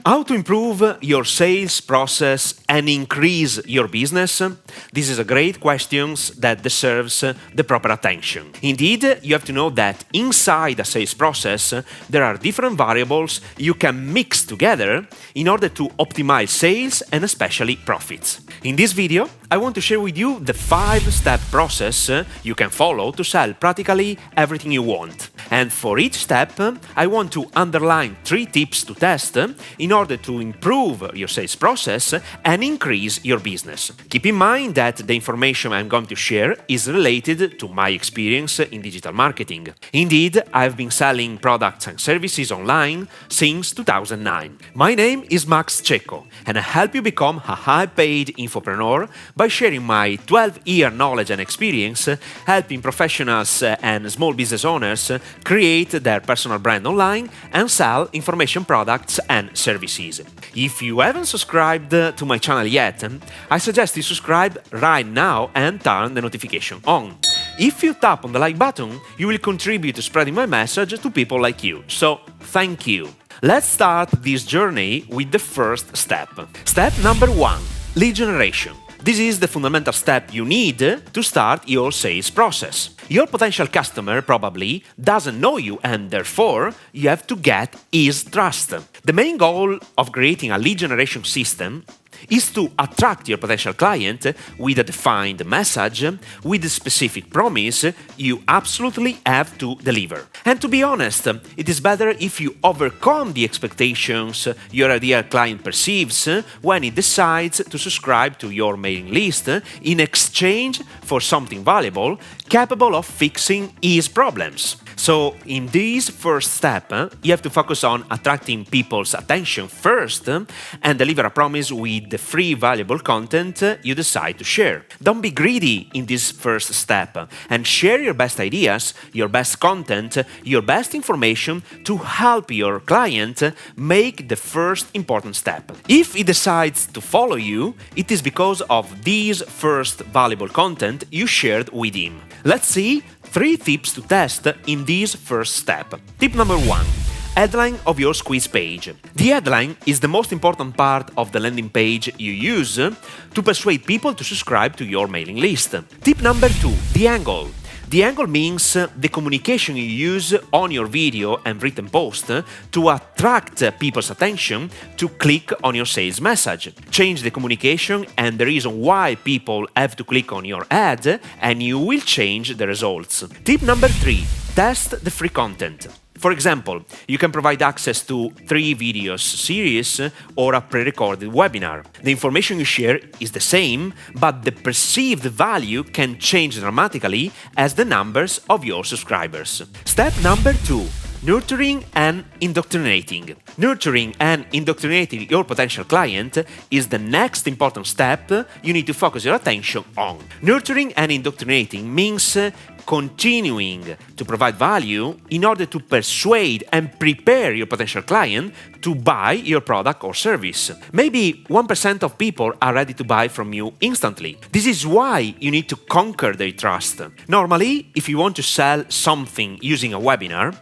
How to improve your sales process and increase your business? This is a great question that deserves the proper attention. Indeed, you have to know that inside a sales process, there are different variables you can mix together in order to optimize sales and especially profits. In this video, I want to share with you the 5-step process you can follow to sell practically everything you want. And for each step, I want to underline 3 tips to test in order to improve your sales process and increase your business. Keep in mind that the information I'm going to share is related to my experience in digital marketing. Indeed, I've been selling products and services online since 2009. My name is Max Cecco, and I help you become a high-paid infopreneur by sharing my 12-year knowledge and experience helping professionals and small business owners create their personal brand online and sell information products and services. If you haven't subscribed to my channel yet, I suggest you subscribe right now and turn the notification on. If you tap on the like button, you will contribute to spreading my message to people like you. So, thank you. Let's start this journey with the first step. Step number 1, lead generation. This is the fundamental step you need to start your sales process. Your potential customer probably doesn't know you, and therefore you have to get his trust. The main goal of creating a lead generation system is to attract your potential client with a defined message, with a specific promise you absolutely have to deliver. And to be honest, it is better if you overcome the expectations your ideal client perceives when he decides to subscribe to your mailing list in exchange for something valuable, capable of fixing his problems. So, in this first step, you have to focus on attracting people's attention first and deliver a promise with the free valuable content you decide to share. Don't be greedy in this first step and share your best ideas, your best content, your best information to help your client make the first important step. If he decides to follow you, it is because of this first valuable content you shared with him. Let's see 3 tips to test in this first step. Tip number 1. Headline of your squeeze page. The headline is the most important part of the landing page you use to persuade people to subscribe to your mailing list. Tip number 2. The angle. The angle means the communication you use on your video and written post to attract people's attention to click on your sales message. Change the communication and the reason why people have to click on your ad, and you will change the results. Tip number 3. Test the free content. For example, you can provide access to 3 videos series or a pre-recorded webinar. The information you share is the same, but the perceived value can change dramatically as the numbers of your subscribers. Step number 2. Nurturing and indoctrinating. Nurturing and indoctrinating your potential client is the next important step you need to focus your attention on. Nurturing and indoctrinating means continuing to provide value in order to persuade and prepare your potential client to buy your product or service. Maybe 1% of people are ready to buy from you instantly. This is why you need to conquer their trust. Normally, if you want to sell something using a webinar,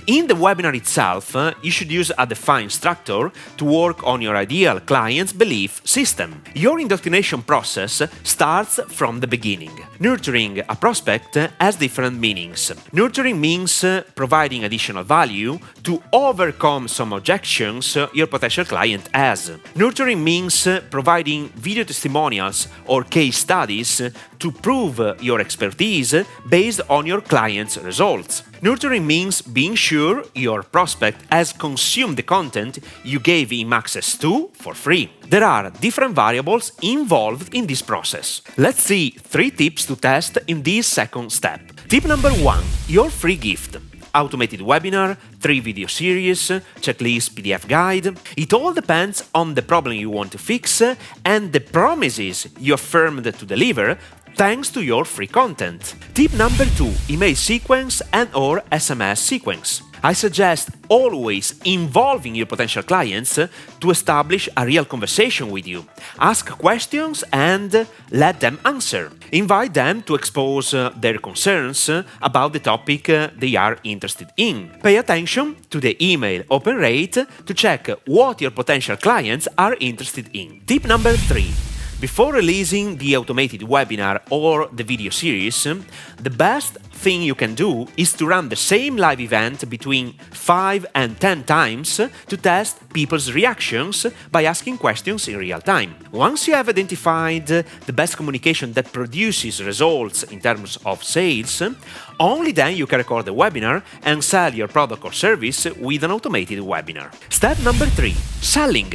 in the webinar itself, you should use a defined structure to work on your ideal client's belief system. Your indoctrination process starts from the beginning. Nurturing a prospect has different meanings. Nurturing means providing additional value to overcome some objections your potential client has. Nurturing means providing video testimonials or case studies to prove your expertise based on your client's results. Nurturing means being sure your prospect has consumed the content you gave him access to for free. There are different variables involved in this process. Let's see 3 tips to test in this second step. Tip number 1. Your free gift. Automated webinar, 3 video series, checklist, PDF guide. It all depends on the problem you want to fix and the promises you affirmed to deliver thanks to your free content. Tip number 2, email sequence and/or SMS sequence. I suggest always involving your potential clients to establish a real conversation with you. Ask questions and let them answer. Invite them to expose their concerns about the topic they are interested in. Pay attention to the email open rate to check what your potential clients are interested in. Tip number 3. Before releasing the automated webinar or the video series, the best thing you can do is to run the same live event between 5 and 10 times to test people's reactions by asking questions in real time. Once you have identified the best communication that produces results in terms of sales, only then you can record the webinar and sell your product or service with an automated webinar. Step number 3, selling.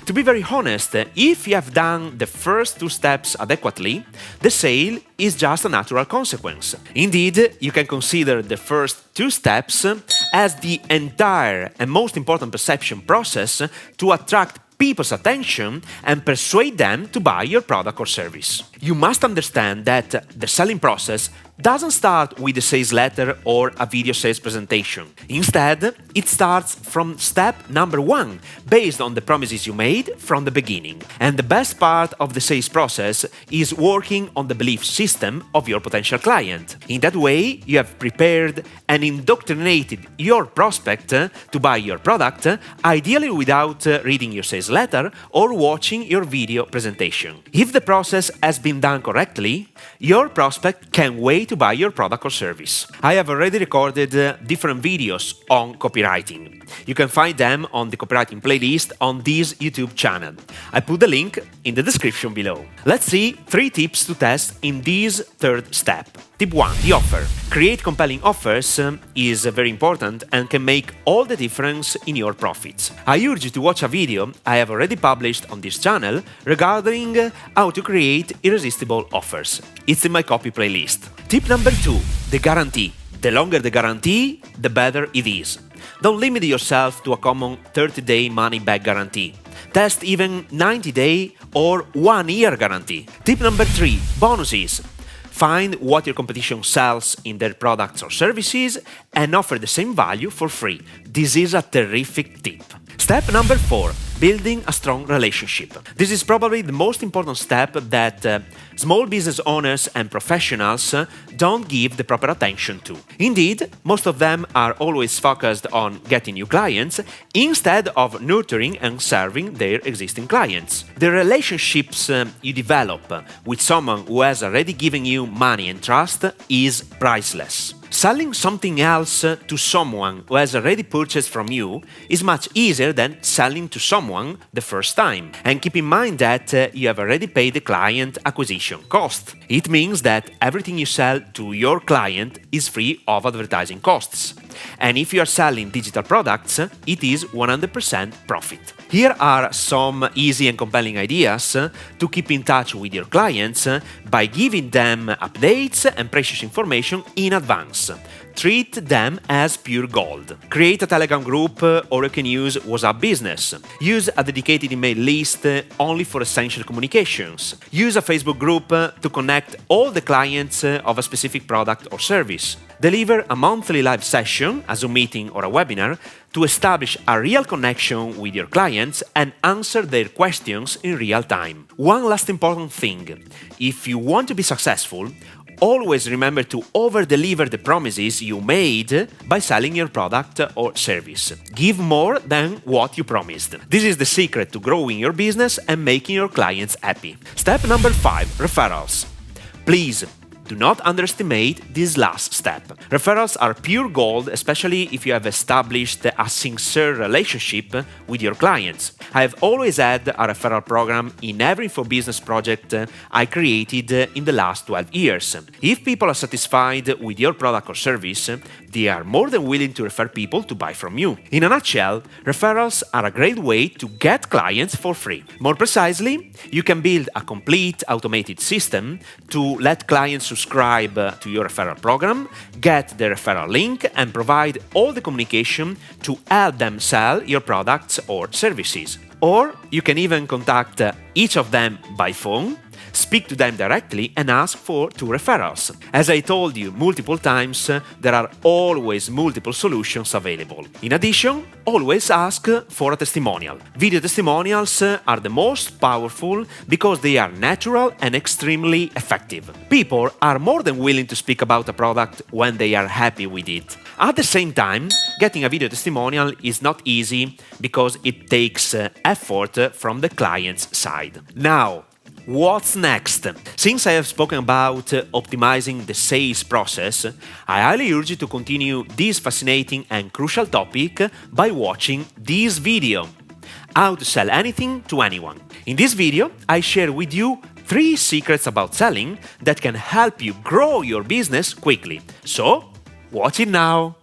To be very honest, if you have done the first 2 steps adequately, the sale is just a natural consequence. Indeed, you can consider the first 2 steps as the entire and most important perception process to attract people's attention and persuade them to buy your product or service. You must understand that the selling process doesn't start with a sales letter or a video sales presentation. Instead, it starts from step number 1, based on the promises you made from the beginning. And the best part of the sales process is working on the belief system of your potential client. In that way, you have prepared and indoctrinated your prospect to buy your product, ideally without reading your sales letter or watching your video presentation. If the process has been done correctly, your prospect can wait to buy your product or service. I have already recorded different videos on copywriting. You can find them on the copywriting playlist on this YouTube channel. I put the link in the description below. Let's see 3 tips to test in this 3rd step. Tip 1, the offer. Create compelling offers is very important and can make all the difference in your profits. I urge you to watch a video I have already published on this channel regarding how to create irresistible offers. It's in my copy playlist. Tip number 2, the guarantee. The longer the guarantee, the better it is. Don't limit yourself to a common 30-day money-back guarantee. Test even 90-day or 1-year guarantee. Tip number 3, bonuses. Find what your competition sells in their products or services and offer the same value for free. This is a terrific tip. Step number 4, building a strong relationship. This is probably the most important step that small business owners and professionals don't give the proper attention to. Indeed, most of them are always focused on getting new clients instead of nurturing and serving their existing clients. The relationships you develop with someone who has already given you money and trust is priceless. Selling something else to someone who has already purchased from you is much easier than selling to someone the first time. And keep in mind that you have already paid the client acquisition cost. It means that everything you sell to your client is free of advertising costs. And if you are selling digital products, it is 100% profit. Here are some easy and compelling ideas to keep in touch with your clients by giving them updates and precious information in advance. Treat them as pure gold. Create a Telegram group or you can use WhatsApp Business. Use a dedicated email list only for essential communications. Use a Facebook group to connect all the clients of a specific product or service. Deliver a monthly live session, a Zoom meeting or a webinar, to establish a real connection with your clients and answer their questions in real time. One last important thing. If you want to be successful, always remember to over-deliver the promises you made by selling your product or service. Give more than what you promised. This is the secret to growing your business and making your clients happy. Step number 5, referrals. Please, do not underestimate this last step. Referrals are pure gold, especially if you have established a sincere relationship with your clients. I have always had a referral program in every InfoBusiness project I created in the last 12 years. If people are satisfied with your product or service, they are more than willing to refer people to buy from you. In a nutshell, referrals are a great way to get clients for free. More precisely, you can build a complete automated system to let clients subscribe to your referral program, get the referral link, and provide all the communication to help them sell your products or services. Or you can even contact each of them by phone, Speak to them directly and ask for 2 referrals. As I told you multiple times, there are always multiple solutions available. In addition, always ask for a testimonial. Video testimonials are the most powerful because they are natural and extremely effective. People are more than willing to speak about a product when they are happy with it. At the same time, getting a video testimonial is not easy because it takes effort from the client's side. Now, what's next? Since I have spoken about optimizing the sales process, I highly urge you to continue this fascinating and crucial topic by watching this video: How to sell anything to anyone. In this video, I share with you 3 secrets about selling that can help you grow your business quickly. So, watch it now!